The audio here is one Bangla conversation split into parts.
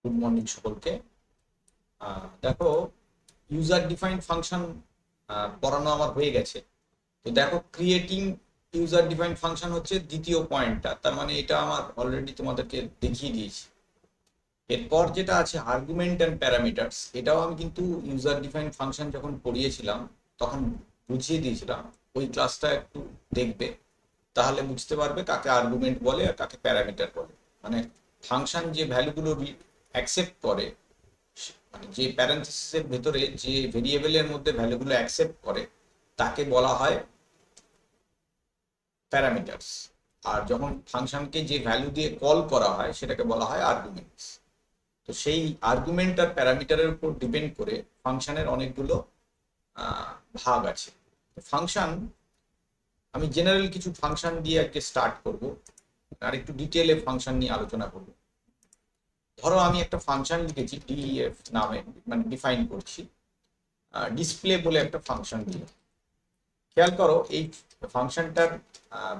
গুড মর্নিং সকলকে। দেখো, ইউজার ডিফাইন্ড ফাংশন পড়ানো আমার হয়ে গেছে। তো দেখো, ক্রিয়েটিং ইউজার ডিফাইন্ড ফাংশন হচ্ছে দ্বিতীয় পয়েন্টটা, তার মানে এটা আমার অলরেডি তোমাদেরকে দেখিয়ে দিয়েছি। এরপর যেটা আছে আর্গুমেন্ট অ্যান্ড প্যারামিটার্স, এটাও আমি কিন্তু ইউজার ডিফাইন্ড ফাংশন যখন পড়িয়েছিলাম তখন বুঝিয়ে দিয়েছিলাম। ওই ক্লাসটা একটু দেখবে, তাহলে বুঝতে পারবে কাকে আর্গুমেন্ট বলে আর কাকে প্যারামিটার বলে। মানে ফাংশন যে ভ্যালুগুলো অ্যাকসেপ্ট করে, মানে যে প্যারেন্থেসিসের ভেতরে যে ভেরিয়েবলের মধ্যে ভ্যালুগুলো অ্যাকসেপ্ট করে তাকে বলা হয় প্যারামিটার্স। আর যখন ফাংশনকে যে ভ্যালু দিয়ে কল করা হয় সেটাকে বলা হয় আর্গুমেন্টস। তো সেই আর্গুমেন্ট আর প্যারামিটারের উপর ডিপেন্ড করে ফাংশনের অনেকগুলো ভাগ আছে। ফাংশন, আমি জেনারেল কিছু ফাংশন দিয়ে আজকে স্টার্ট করব, আর একটু ডিটেলে ফাংশন নিয়ে আলোচনা করব। ধরো আমি একটা ফাংশন লিখেছি ডিএফ নামে, মানে ডিফাইন করছি ডিসপ্লে বলে একটা ফাংশন দিয়ে। খেয়াল করো, এই ফাংশনটার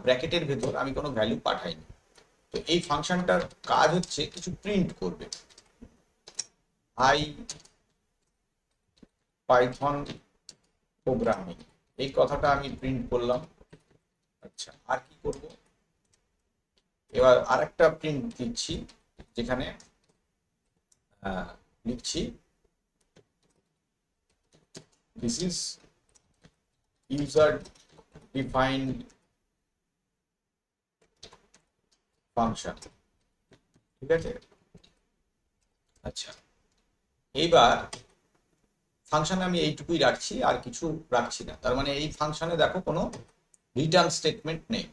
ব্র্যাকেটের ভেতর আমি কোনো ভ্যালু পাঠাইনি। তো এই ফাংশনটার কাজ হচ্ছে কিছু প্রিন্ট করবে। হাই পাইথন প্রোগ্রামিং, এই কথাটা আমি প্রিন্ট করলাম। আচ্ছা, আর কি করব, এবার আরেকটা প্রিন্ট দিচ্ছি যেখানে লিখছি this is user defined function. ঠিক আছে। আচ্ছা, এইবার ফাংশনে আমি এইটুকুই রাখছি, আর কিছু রাখছি না। তার মানে এই ফাংশনে দেখো কোনো রিটার্ন স্টেটমেন্ট নেই,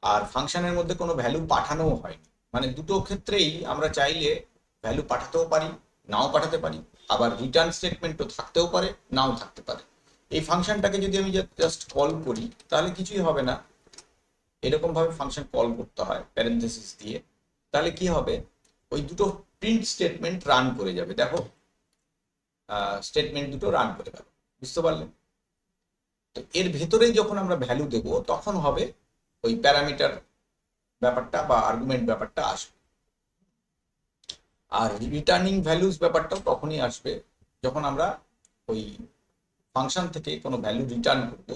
আর ফাংশনের মধ্যে কোনো ভ্যালু পাঠানোও হয়নি। মানে দুটো ক্ষেত্রেই আমরা চাইলে ভ্যালু পাঠাতেও পারি, নাও পাঠাতে পারি। আবার রিটার্ন স্টেটমেন্টও থাকতেও পারে, নাও থাকতে পারে। এই ফাংশনটাকে যদি আমি জাস্ট কল করি তাহলে কিছুই হবে না। এরকম ভাবে ফাংশন কল করতে হয় প্যারেন্থেসিস দিয়ে। তাহলে কি হবে, ওই দুটো প্রিন্ট স্টেটমেন্ট রান করে যাবে। দেখো, স্টেটমেন্ট দুটো রান করে গেল, বুঝতে পারলে? তো এর ভেতরেই যখন আমরা ভ্যালু দেব তখন হবে ওই প্যারামিটার ব্যাপারটা বা আর্গুমেন্ট ব্যাপারটা আসবে। আর রিটার্নিং ভ্যালুস ব্যাপারটাও তখনই আসবে যখন আমরা ওই ফাংশন থেকে কোনো ভ্যালু রিটার্ন করব,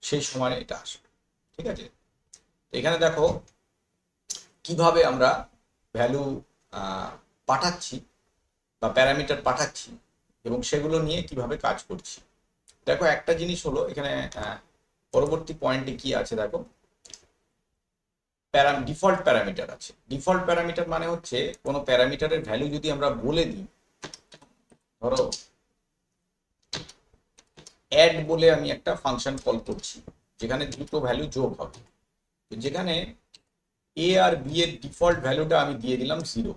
সেই সময় এটা আসবে। ঠিক আছে। এখানে দেখো কিভাবে আমরা ভ্যালু পাঠাচ্ছি বা প্যারামিটার পাঠাচ্ছি এবং সেগুলো নিয়ে কিভাবে কাজ করছি। দেখো, একটা জিনিস হলো এখানে পরবর্তী পয়েন্টে কি আছে দেখো, ডিফল্ট প্যারামিটার আছে। ডিফল্ট প্যারামিটার মানে হচ্ছে কোনো প্যারামিটারের ভ্যালু যদি আমরা বলে দিই, ধরো অ্যাড বলে আমি একটা ফাংশন কল করছি যেখানে দুটো ভ্যালু যোগ হবে। যেখানে এ আর বি এর ডিফল্ট ভ্যালুটা আমি দিয়ে দিলাম 0,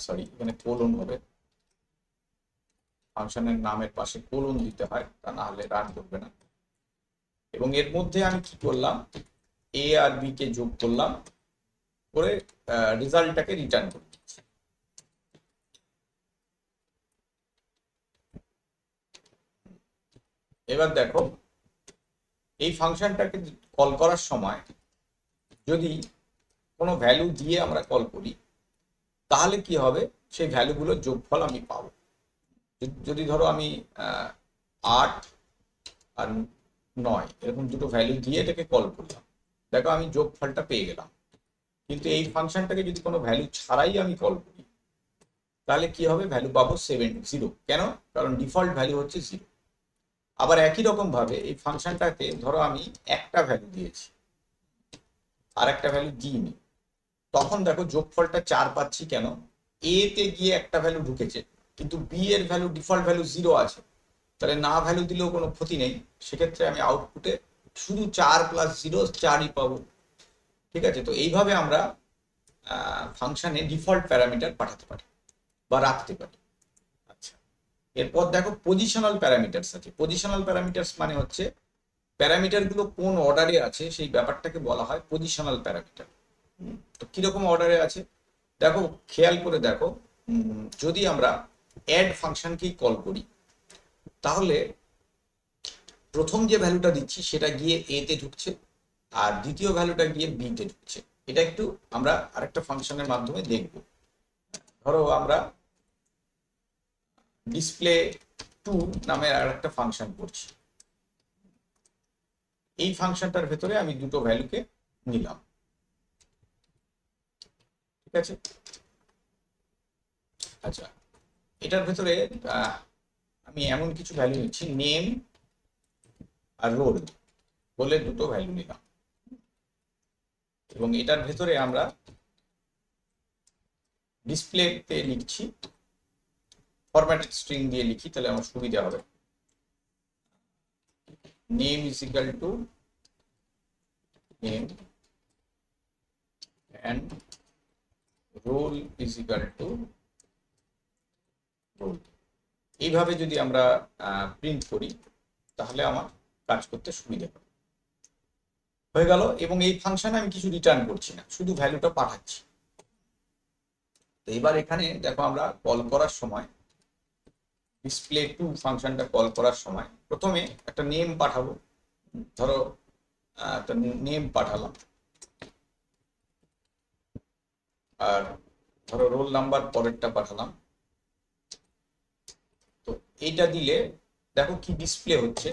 সরি এখানে কোলন হবে, ফাংশনের নামের পাশে কোলন দিতে হয়, তা না হলে রান করবে না। এবং এর মধ্যে আমি কি করলাম, এ আর বি কে যোগ করলাম, করে রেজাল্টটাকে রিটার্ন করে দিচ্ছি। এবার দেখো, এই ফাংশনটাকে কল করার সময় যদি কোনো ভ্যালু দিয়ে আমরা কল করি তাহলে কি হবে, সেই ভ্যালুগুলোর যোগফল আমি পাবো। যদি ধরো আমি 8 আর 9 এরকম দুটো ভ্যালু দিয়ে এটাকে কল করলাম, দেখো আমি যোগফলটা পেয়ে গেলাম। কিন্তু এই ফাংশনটাকে যদি কোনো ভ্যালু ছাড়াই আমি কল করি তাহলে কি হবে, ভ্যালু পাবো 0। কেন? কারণ ডিফল্ট ভ্যালু হচ্ছে 0। আবার একই রকম ভাবে এই ফাংশনটাকে ধরো আমি একটা ভ্যালু দিয়েছি আর একটা ভ্যালু দিইনি, তখন দেখো যোগফলটা 4 পাচ্ছি। কেন? এ তে গিয়ে একটা ভ্যালু ঢুকেছে কিন্তু বি এর ভ্যালু ডিফল্ট ভ্যালু 0 আছে, তাহলে না ভ্যালু দিলেও কোনো ক্ষতি নেই। সেক্ষেত্রে আমি আউটপুটে শুধু 4 প্লাস 0 4ই পাবো। ঠিক আছে। তো এইভাবে আমরা ফাংশনে ডিফল্ট প্যারামিটার পাঠাতে পারি বা রাখতে পারি। আচ্ছা, এরপর দেখো পজিশনাল প্যারামিটারস আছে। পজিশনাল প্যারামিটারস মানে হচ্ছে প্যারামিটারগুলো কোন অর্ডারে আছে সেই ব্যাপারটাকে বলা হয় পজিশনাল প্যারামিটার। তো কিরকম অর্ডারে আছে দেখো, খেয়াল করে দেখো, যদি আমরা অ্যাড ফাংশনকেই কল করি তাহলে প্রথম যে ভ্যালুটা দিচ্ছি সেটা গিয়ে এ তে ঢুকছে আর দ্বিতীয় ভ্যালুটা গিয়ে বি তে ঢুকছে। এটা একটু আমরা আরেকটা ফাংশনের মাধ্যমে দেখব। ধরো আমরা ডিসপ্লে টু নামের আরেকটা ফাংশন করছি। এই ফাংশনটার ভেতরে আমি দুটো ভ্যালুকে নিলাম, ঠিক আছে। আচ্ছা, এটার ভেতরে আমি এমন কিছু ভ্যালু নিচ্ছি, নেম আর রোল বলে দুটো ভ্যালু নিলাম, এবং এটার ভেতরে আমরা ডিসপ্লেতে লিখছি, ফরম্যাটেড স্ট্রিং দিয়ে লিখি তাহলে আমার সুবিধা হবে। Name is equal two name and role is equal to role। এইভাবে যদি আমরা প্রিন্ট করি তাহলে আমার কাজ করতে সুবিধা হবে। হয়ে গেল, এবং এই ফাংশনে আমি কিছু রিটার্ন করছি না, শুধু ভ্যালুটা পাঠাচ্ছি। তো এবার এখানে দেখো আমরা কল করার সময়, ডিসপ্লে টু ফাংশনটা কল করার সময় প্রথমে একটা নেম পাঠাবো। ধরো একটা নেম পাঠালাম, আর ধরো রোল নাম্বার পরেরটা পাঠালাম। তো এইটা দিলে দেখো কি ডিসপ্লে হচ্ছে,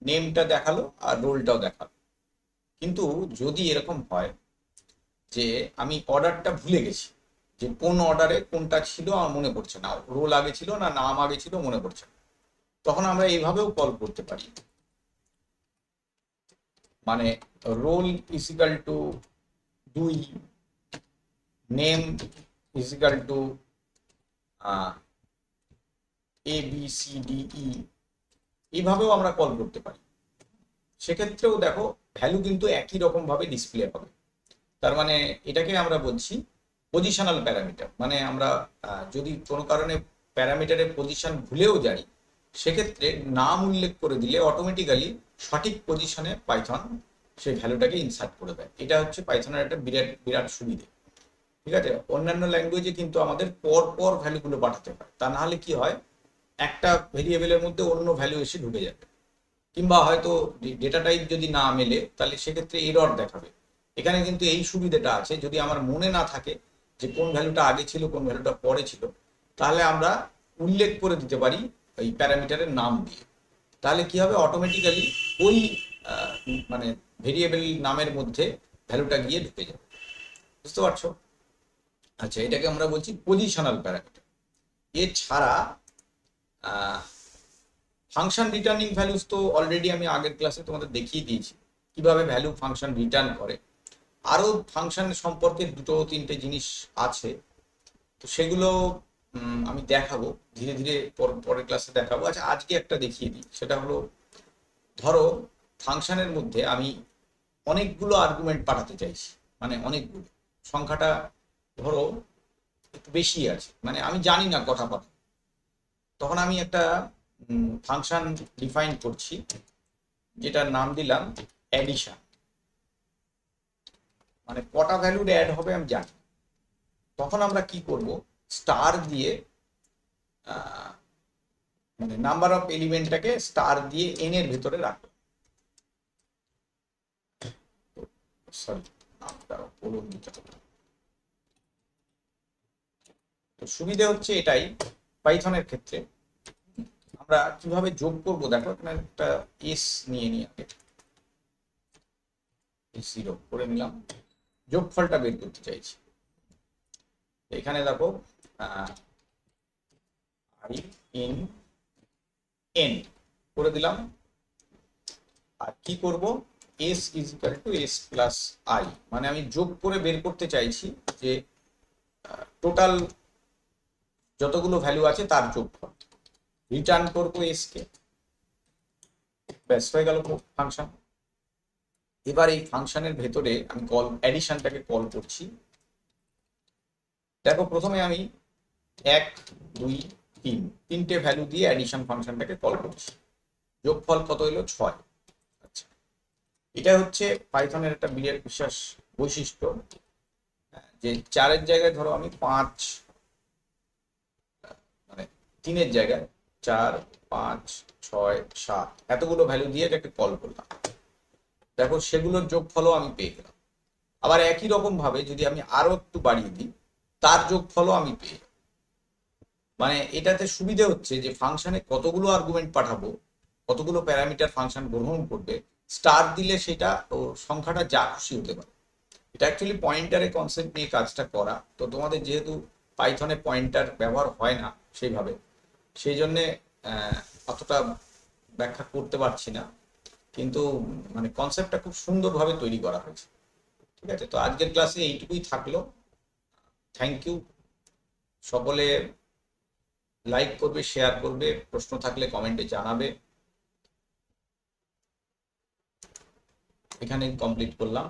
নেমটা দেখালো আর রোলটাও দেখালো। কিন্তু যদি এরকম হয় যে আমি অর্ডারটা ভুলে গেছি, যে কোন অর্ডারে কোনটা ছিল আমার মনে পড়ছে না, রোল আগে ছিল না নাম আগে ছিল মনে পড়ছে না, তখন আমরা এইভাবেও কল করতে পারি। মানে roll is equal to 2, name is equal to ABCDE, এইভাবেও আমরা কল করতে পারি। সেক্ষেত্রেও দেখো ভ্যালু কিন্তু একই রকম ভাবে ডিসপ্লে হবে। তার মানে এটাকে আমরা বলছি পজিশনাল প্যারামিটার। মানে আমরা যদি কোনো কারণে প্যারামিটারের পজিশন ভুলেও যাই, সেক্ষেত্রে নাম উল্লেখ করে দিলে অটোমেটিক্যালি সঠিক পজিশনে পাইথন সেই ভ্যালুটাকে ইনসার্ট করে দেয়। এটা হচ্ছে পাইথনের একটা বিরাট বিরাট সুবিধে, ঠিক আছে। অন্যান্য ল্যাঙ্গুয়েজে কিন্তু আমাদের পর পর ভ্যালুগুলো পাঠাতে হয়, তা না হলে কি হয়, একটা ভেরিয়েবলের মধ্যে অন্য ভ্যালু এসে ঢুকে যাবে, কিংবা হয়তো ডেটা টাইপ যদি না মেলে তাহলে সেক্ষেত্রে এরর দেখাবে। এখানে কিন্তু এই সুবিধাটা আছে, যদি আমার মনে না থাকে যে কোন ভ্যালুটা আগে ছিল কোন ভ্যালুটা পরে ছিল, তাহলে আমরা উল্লেখ করে দিতে পারি ওই প্যারামিটারের নাম দিয়ে। তাহলে কি হবে, অটোমেটিক্যালি ওই মানে ভেরিয়েবল নামের মধ্যে ভ্যালুটা গিয়ে ঢুকে যাবে। বুঝতে পারছো? আচ্ছা, এটাকে আমরা বলছি পজিশনাল প্যারামিটার। এছাড়া ফাংশন রিটার্নিং ভ্যালুস তো অলরেডি আমি আগের ক্লাসে তোমাদের দেখিয়ে দিয়েছি কিভাবে ভ্যালু ফাংশন রিটার্ন করে। আরো ফাংশন সম্পর্কে দুটো তিনটে জিনিস আছে, তো সেগুলো আমি দেখাবো ধীরে ধীরে, পরের ক্লাসে দেখাবো। আচ্ছা, আজকে একটা দেখিয়ে দিই, সেটা হলো ধরো ফাংশনের মধ্যে আমি অনেকগুলো আর্গুমেন্ট পাঠাতে চাইছি, মানে অনেকগুলো, সংখ্যাটা ধরো একটু বেশি আছে, মানে আমি জানি না কটা পাঠাবো। তখন আমি একটা ফাংশন ডিফাইন করছি যেটার নাম দিলাম অ্যাডিশন। মানে কটা ভ্যালুর অ্যাড হবে আমি জানি। তখন আমরা কি করব, স্টার দিয়ে মানে নাম্বার অফ এলিমেন্টটাকে স্টার দিয়ে এন এর ভেতরে রাখবো। সরি, নামটা বলুন দিতে হবে। তো সুবিধা হচ্ছে এটাই পাইথনের ক্ষেত্রে। আমরা কিভাবে যোগ করব দেখো, এখানে একটা এস নিয়ে নিই, আগে 0 করে নিলাম, যোগফলটা বের করতে চাইছি। এখানে দেখো আই ইন এন করে দিলাম। আর কি করব, S is equal to S plus I, মানে আমি যোগ করে বের করতে চাইছি যে টোটাল যতগুলো ভ্যালু আছে তার যোগফল। রিটার্ন করবো এস কে, ব্যাস হয়ে গেল ফাংশন। এবার এই ফাংশনের ভেতরে আমি অ্যাডিশনটাকে কল করছি। দেখো প্রথমে আমি 1 2 3 তিনটে ভ্যালু দিয়ে অ্যাডিশন ফাংশনটাকে কল করছি। যোগফল কত হলো, 6। আচ্ছা, এটা হচ্ছে পাইথনের একটা বিরাট বিশেষ বৈশিষ্ট্য, যে 4-এর জায়গায় ধরো আমি 5, মানে 3-এর জায়গায় 4 5 6 7 এতগুলো ভ্যালু দিয়ে এটাকে কল করলাম। দেখো সেগুলোর যোগফলও আমি পেয়ে গেলাম। আবার একই রকম ভাবে যদি আমি আরো একটু বাড়িয়ে দিই, তার যোগফলও আমি পেয়ে যাবো। মানে এটাতে সুবিধে হচ্ছে যে ফাংশনে কতগুলো আর্গুমেন্ট পাঠাবো, কতগুলো প্যারামিটার ফাংশন গ্রহণ করবে, স্টার দিলে সেটা ও সংখ্যাটা যা খুশি হতে পারে। এটা অ্যাকচুয়ালি পয়েন্টারের কনসেপ্ট নিয়ে কাজটা করা, তো তোমাদের যেহেতু পাইথনে পয়েন্টার ব্যবহার হয় না সেইভাবে, সেই জন্যে অতটা ব্যাখ্যা করতে পারছি না, কিন্তু মানে কনসেপ্টটা খুব সুন্দরভাবে তৈরি করা হয়েছে। ঠিক আছে, তো আজকের ক্লাসে এইটুকুই থাকলো। Thank you. সকলে লাইক করবে, শেয়ার করবে, প্রশ্ন থাকলে কমেন্টে জানাবে। এখানে কমপ্লিট করলাম।